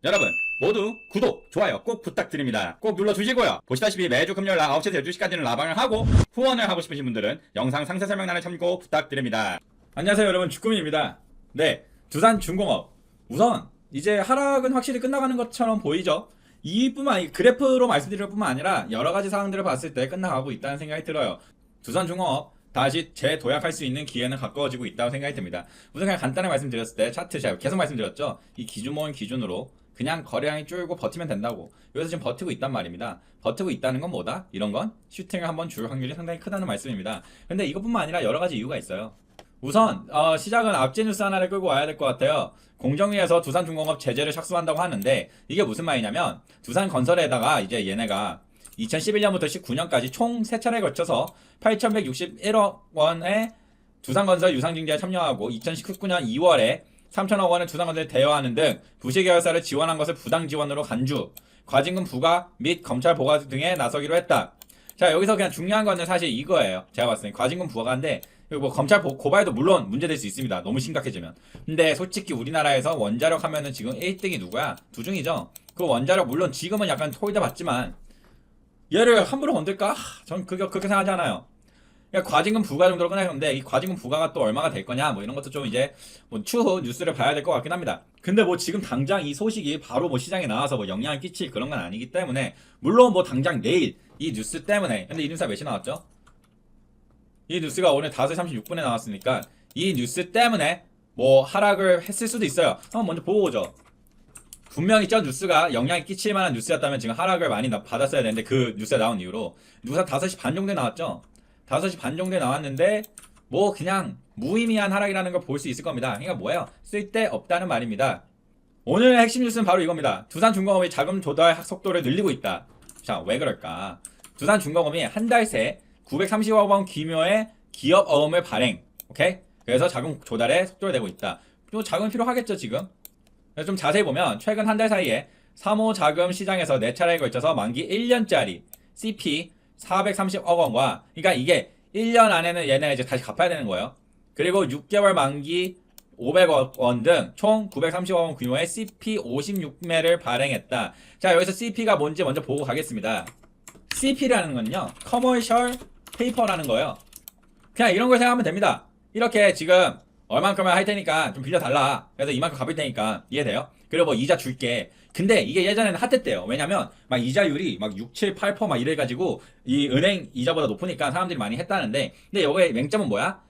여러분 모두 구독, 좋아요 꼭 부탁드립니다. 꼭 눌러주시고요. 보시다시피 매주 금요일 날 9시에서 12시까지는 라방을 하고 후원을 하고 싶으신 분들은 영상 상세 설명란을 참고 부탁드립니다. 안녕하세요 여러분, 주꾸미입니다. 네, 두산중공업 우선 이제 하락은 확실히 끝나가는 것처럼 보이죠. 이뿐만 아니 그래프로 말씀드릴 뿐만 아니라 여러가지 사항들을 봤을 때 끝나가고 있다는 생각이 들어요. 두산중공업 다시 재도약할 수 있는 기회는 가까워지고 있다고 생각이 듭니다. 우선 그냥 간단히 말씀드렸을 때 차트 제가 계속 말씀드렸죠. 이 기준 모은 기준으로 그냥 거래량이 줄고 버티면 된다고. 여기서 지금 버티고 있단 말입니다. 버티고 있다는 건 뭐다? 이런 건 슈팅을 한번 줄 확률이 상당히 크다는 말씀입니다. 근데 이것뿐만 아니라 여러 가지 이유가 있어요. 우선 시작은 앞제 뉴스 하나를 끌고 와야 될 것 같아요. 공정위에서 두산중공업 제재를 착수한다고 하는데 이게 무슨 말이냐면 두산건설에다가 이제 얘네가 2011년부터 19년까지 총 3차례에 걸쳐서 8,161억 원의 두산건설 유상증자에 참여하고 2019년 2월에 3천억 원을 두산건설에 대여하는 등 부실계열사를 지원한 것을 부당 지원으로 간주, 과징금 부과 및 검찰 보고 등에 나서기로 했다. 자, 여기서 그냥 중요한 거는 사실 이거예요. 제가 봤을 때 과징금 부과인데 뭐 검찰 고발도 물론 문제될 수 있습니다. 너무 심각해지면. 근데 솔직히 우리나라에서 원자력 하면은 지금 1등이 누구야? 두중이죠. 그 원자력 물론 지금은 약간 홀대 받지만 얘를 함부로 건들까? 전 그렇게 생각하지 않아요. 그러니까 과징금 부과 정도로 끝나는데 이 과징금 부과가 또 얼마가 될 거냐 뭐 이런 것도 좀 이제 뭐 추후 뉴스를 봐야 될 것 같긴 합니다. 근데 뭐 지금 당장 이 소식이 바로 뭐 시장에 나와서 뭐 영향을 끼칠 그런 건 아니기 때문에 물론 뭐 당장 내일 이 뉴스 때문에. 근데 이 뉴스가 몇 시 나왔죠? 이 뉴스가 오늘 5시 36분에 나왔으니까 이 뉴스 때문에 뭐 하락을 했을 수도 있어요. 한번 먼저 보고 오죠. 분명히 저 뉴스가 영향이 끼칠 만한 뉴스였다면 지금 하락을 많이 받았어야 되는데 그 뉴스가 나온 이후로 누사 5시 반 정도에 나왔죠. 5시 반 정도에 나왔는데 뭐 그냥 무의미한 하락이라는 걸 볼 수 있을 겁니다. 그러니까 뭐예요? 쓸데없다는 말입니다. 오늘 핵심 뉴스는 바로 이겁니다. 두산중공업이 자금 조달 속도를 늘리고 있다. 자, 왜 그럴까? 두산중공업이 한 달 새 930억 원 규모의 기업 어음을 발행. 오케이? 그래서 자금 조달에 속도를 내고 있다. 또 자금이 필요하겠죠, 지금? 그래서 좀 자세히 보면 최근 한 달 사이에 사모 자금 시장에서 4차례에 걸쳐서 만기 1년짜리 CP 430억 원과, 그러니까 이게 1년 안에는 얘네가 이제 다시 갚아야 되는 거예요. 그리고 6개월 만기 500억 원 등 총 930억 원 규모의 CP 56매를 발행했다. 자, 여기서 CP가 뭔지 먼저 보고 가겠습니다. CP라는 건요, 커머셜 페이퍼라는 거예요. 그냥 이런 걸 생각하면 됩니다. 이렇게 지금 얼만큼을 할 테니까 좀 빌려달라. 그래서 이만큼 갚을 테니까 이해돼요? 그리고 뭐 이자 줄게. 근데 이게 예전에는 핫했대요. 왜냐면 막 이자율이 막 6, 7, 8% 막 이래가지고 이 은행 이자보다 높으니까 사람들이 많이 했다는데, 근데 여기에 맹점은 뭐야?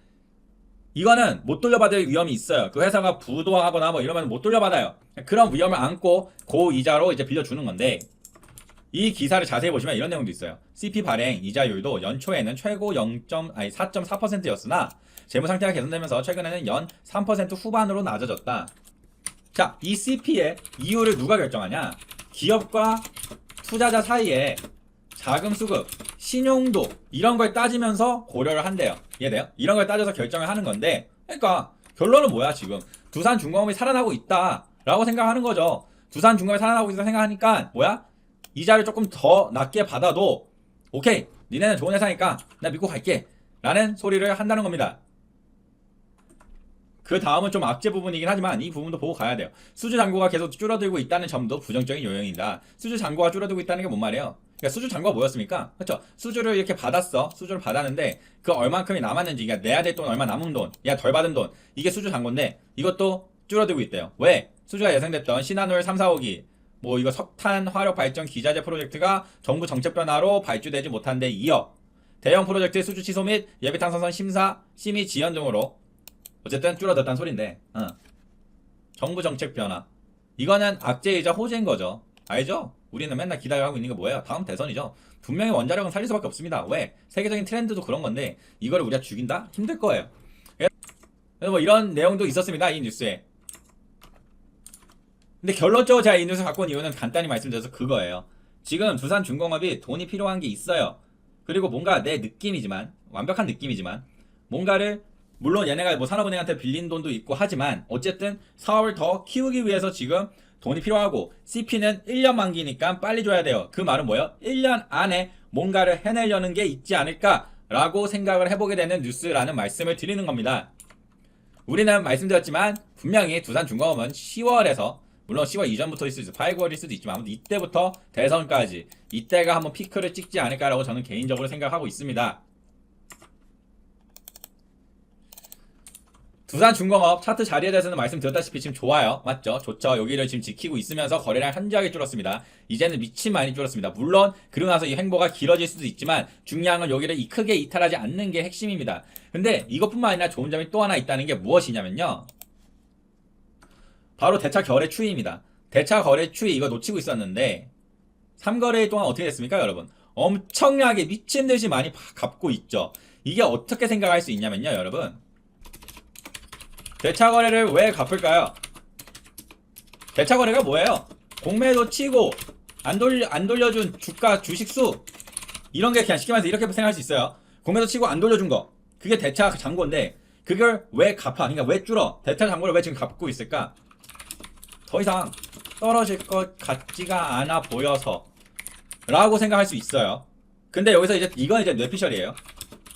이거는 못 돌려받을 위험이 있어요. 그 회사가 부도하거나 뭐 이러면 못 돌려받아요. 그런 위험을 안고 고이자로 이제 빌려주는 건데, 이 기사를 자세히 보시면 이런 내용도 있어요. CP 발행 이자율도 연초에는 최고 4.4%였으나 재무 상태가 개선되면서 최근에는 연 3% 후반으로 낮아졌다. 자, 이 CP의 이유를 누가 결정하냐? 기업과 투자자 사이에 자금 수급, 신용도 이런 걸 따지면서 고려를 한대요. 이해돼요? 이런 걸 따져서 결정을 하는 건데, 그러니까 결론은 뭐야? 지금 두산중공업이 살아나고 있다라고 생각하는 거죠. 두산중공업이 살아나고 있다 생각하니까 뭐야? 이자를 조금 더 낮게 받아도 오케이, 니네는 좋은 회사니까 나 믿고 갈게 라는 소리를 한다는 겁니다. 그 다음은 좀 악재 부분이긴 하지만 이 부분도 보고 가야 돼요. 수주 잔고가 계속 줄어들고 있다는 점도 부정적인 요인이다. 수주 잔고가 줄어들고 있다는 게 뭔 말이에요? 그러니까 수주 잔고가 뭐였습니까? 그렇죠? 수주를 이렇게 받았어. 수주를 받았는데 그 얼만큼이 남았는지, 그러니까 내야 될 돈 얼마 남은 돈, 야 덜 받은 돈, 이게 수주 잔고인데 이것도 줄어들고 있대요. 왜? 수주가 예상됐던 신한울 3, 4호기 뭐 이거 석탄 화력 발전 기자재 프로젝트가 정부 정책 변화로 발주되지 못한 데 이어 대형 프로젝트 수주 취소 및 예비탄성선 심사 심의 지연 등으로 어쨌든 줄어들었다는 소린데, 정부 정책 변화, 이거는 악재이자 호재인 거죠. 알죠? 우리는 맨날 기다려하고 있는 게 뭐예요? 다음 대선이죠. 분명히 원자력은 살릴 수밖에 없습니다. 왜? 세계적인 트렌드도 그런 건데 이거를 우리가 죽인다? 힘들 거예요. 그래서 뭐 이런 내용도 있었습니다, 이 뉴스에. 근데 결론적으로 제가 이 뉴스 갖고 온 이유는 간단히 말씀드려서 그거예요. 지금 두산중공업이 돈이 필요한 게 있어요. 그리고 뭔가 내 느낌이지만, 완벽한 느낌이지만, 뭔가를 물론 얘네가 뭐 산업은행한테 빌린 돈도 있고 하지만 어쨌든 사업을 더 키우기 위해서 지금 돈이 필요하고, CP는 1년 만기니까 빨리 줘야 돼요. 그 말은 뭐예요? 1년 안에 뭔가를 해내려는 게 있지 않을까라고 생각을 해보게 되는 뉴스라는 말씀을 드리는 겁니다. 우리는 말씀드렸지만 분명히 두산중공업은 10월에서 물론 10월 이전부터일 수도 있어. 8, 9월일 수도 있지만 아무튼 이때부터 대선까지 이때가 한번 피크를 찍지 않을까라고 저는 개인적으로 생각하고 있습니다. 두산중공업 차트 자리에 대해서는 말씀드렸다시피 지금 좋아요. 맞죠? 좋죠. 여기를 지금 지키고 있으면서 거래량 현저하게 줄었습니다. 이제는 미친 많이 줄었습니다. 물론 그러고 나서 이 횡보가 길어질 수도 있지만 중요한 건 여기를 크게 이탈하지 않는 게 핵심입니다. 근데 이것뿐만 아니라 좋은 점이 또 하나 있다는 게 무엇이냐면요. 바로 대차 거래 추이입니다. 대차 거래 추이 이거 놓치고 있었는데 3거래일 동안 어떻게 됐습니까, 여러분? 엄청나게 미친 듯이 많이 갚고 있죠. 이게 어떻게 생각할 수 있냐면요, 여러분. 대차 거래를 왜 갚을까요? 대차 거래가 뭐예요? 공매도 치고 안 돌려준 주가 주식수 이런 게 그냥 쉽게 말해서 이렇게 생각할 수 있어요. 공매도 치고 안 돌려준 거 그게 대차 잔고인데 그걸 왜 갚아? 그러니까 왜 줄어? 대차 잔고를 왜 지금 갚고 있을까? 더 이상 떨어질 것 같지가 않아 보여서 라고 생각할 수 있어요. 근데 여기서 이제 이건 이제 뇌피셜이에요.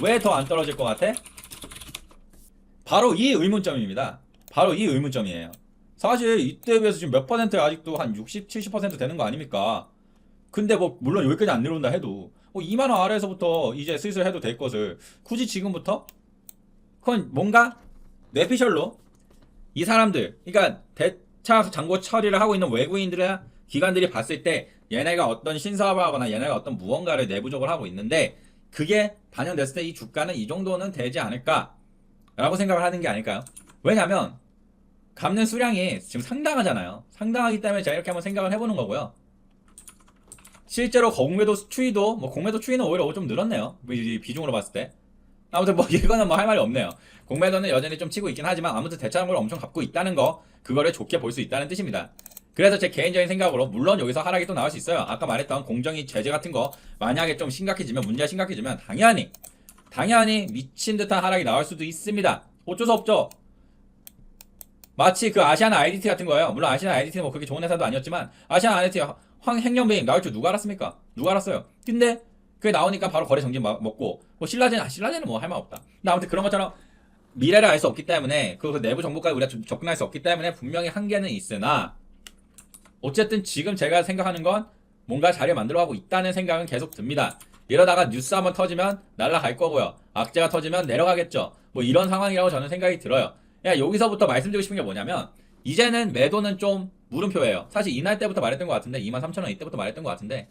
왜 더 안 떨어질 것 같아? 바로 이 의문점입니다. 바로 이 의문점이에요. 사실 이때에 비해서 지금 몇 퍼센트 아직도 한 60, 70% 되는 거 아닙니까? 근데 뭐 물론 여기까지 안 내려온다 해도 뭐 2만원 아래에서부터 이제 슬슬 해도 될 것을 굳이 지금부터? 그건 뭔가 뇌피셜로 이 사람들 그러니까 대차 잔고 처리를 하고 있는 외국인들의 기관들이 봤을 때 얘네가 어떤 신사업을 하거나 얘네가 어떤 무언가를 내부적으로 하고 있는데 그게 반영됐을 때 이 주가는 이 정도는 되지 않을까 라고 생각을 하는 게 아닐까요? 왜냐면 갚는 수량이 지금 상당하잖아요. 상당하기 때문에 제가 이렇게 한번 생각을 해보는 거고요. 실제로 공매도 추이도 뭐 공매도 추이는 오히려 좀 늘었네요. 비중으로 봤을 때. 아무튼 뭐 이거는 뭐 할 말이 없네요. 공매도는 여전히 좀 치고 있긴 하지만 아무튼 대차장고를 엄청 갖고 있다는 거 그거를 좋게 볼 수 있다는 뜻입니다. 그래서 제 개인적인 생각으로 물론 여기서 하락이 또 나올 수 있어요. 아까 말했던 공정위 제재 같은 거 만약에 좀 심각해지면 문제가 심각해지면 당연히 미친 듯한 하락이 나올 수도 있습니다. 어쩔 수 없죠. 마치 그 아시아나 IDT 같은 거예요. 물론 아시아나 IDT는 뭐 그렇게 좋은 회사도 아니었지만 아시아나 IDT 황행연배임 나올 줄 누가 알았습니까? 누가 알았어요? 근데 그게 나오니까 바로 거래 정지 먹고 뭐 신라젠은 뭐 할 말 없다. 근데 아무튼 그런 것처럼 미래를 알 수 없기 때문에 그 내부 정보까지 우리가 접근할 수 없기 때문에 분명히 한계는 있으나 어쨌든 지금 제가 생각하는 건 뭔가 자리를 만들어가고 있다는 생각은 계속 듭니다. 이러다가 뉴스 한번 터지면 날라갈 거고요. 악재가 터지면 내려가겠죠. 뭐 이런 상황이라고 저는 생각이 들어요. 여기서부터 말씀드리고 싶은 게 뭐냐면 이제는 매도는 좀 물음표예요. 사실 이날 때부터 말했던 것 같은데 23,000원 이때부터 말했던 것 같은데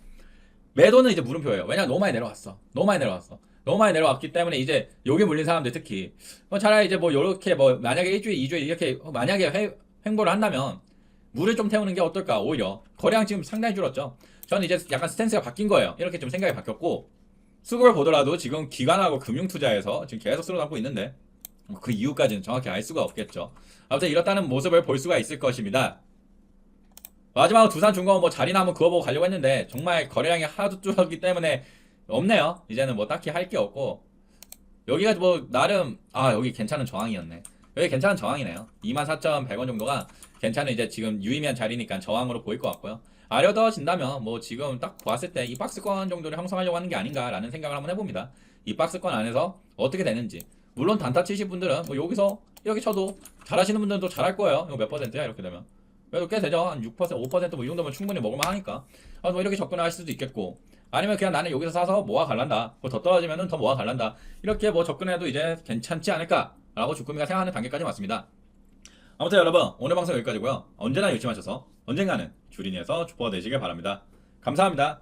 매도는 이제 물음표예요. 왜냐면 너무 많이 내려왔어. 너무 많이 내려왔기 때문에 이제 여기 물린 사람들 특히 차라리 이제 뭐 요렇게 뭐 만약에 일주일, 2주일 이렇게 만약에 횡보를 한다면 물을 좀 태우는 게 어떨까. 오히려 거래량 지금 상당히 줄었죠. 저는 이제 약간 스탠스가 바뀐 거예요. 이렇게 좀 생각이 바뀌었고 수급을 보더라도 지금 기관하고 금융투자에서 지금 계속 쓸어담고 있는데 그 이유까지는 정확히 알 수가 없겠죠. 아무튼 이렇다는 모습을 볼 수가 있을 것입니다. 마지막으로 두산중공업 뭐 자리나 한번 그어보고 가려고 했는데 정말 거래량이 하도 줄었기 때문에 없네요. 이제는 뭐 딱히 할 게 없고 여기가 뭐 나름 여기 괜찮은 저항이었네. 여기 괜찮은 저항이네요. 24,100원 정도가 괜찮은 이제 지금 유의미한 자리니까 저항으로 보일 것 같고요. 아려더진다면 뭐 지금 딱 봤을 때 이 박스권 정도를 형성하려고 하는 게 아닌가라는 생각을 한번 해봅니다. 이 박스권 안에서 어떻게 되는지. 물론 단타 치실 분들은 뭐 여기서 이렇게 쳐도 잘하시는 분들은 또 잘할 거예요. 이거 몇 퍼센트야 이렇게 되면. 그래도 꽤 되죠. 한 6%, 5%뭐 이 정도면 충분히 먹을만 하니까. 뭐 이렇게 접근할 수도 있겠고. 아니면 그냥 나는 여기서 사서 모아 갈란다. 뭐 더 떨어지면은 더 모아 갈란다. 이렇게 뭐 접근해도 이제 괜찮지 않을까라고 주꾸미가 생각하는 단계까지 왔습니다. 아무튼 여러분 오늘 방송 여기까지고요. 언제나 열심히 하셔서 언젠가는 주린이에서 주포가 되시길 바랍니다. 감사합니다.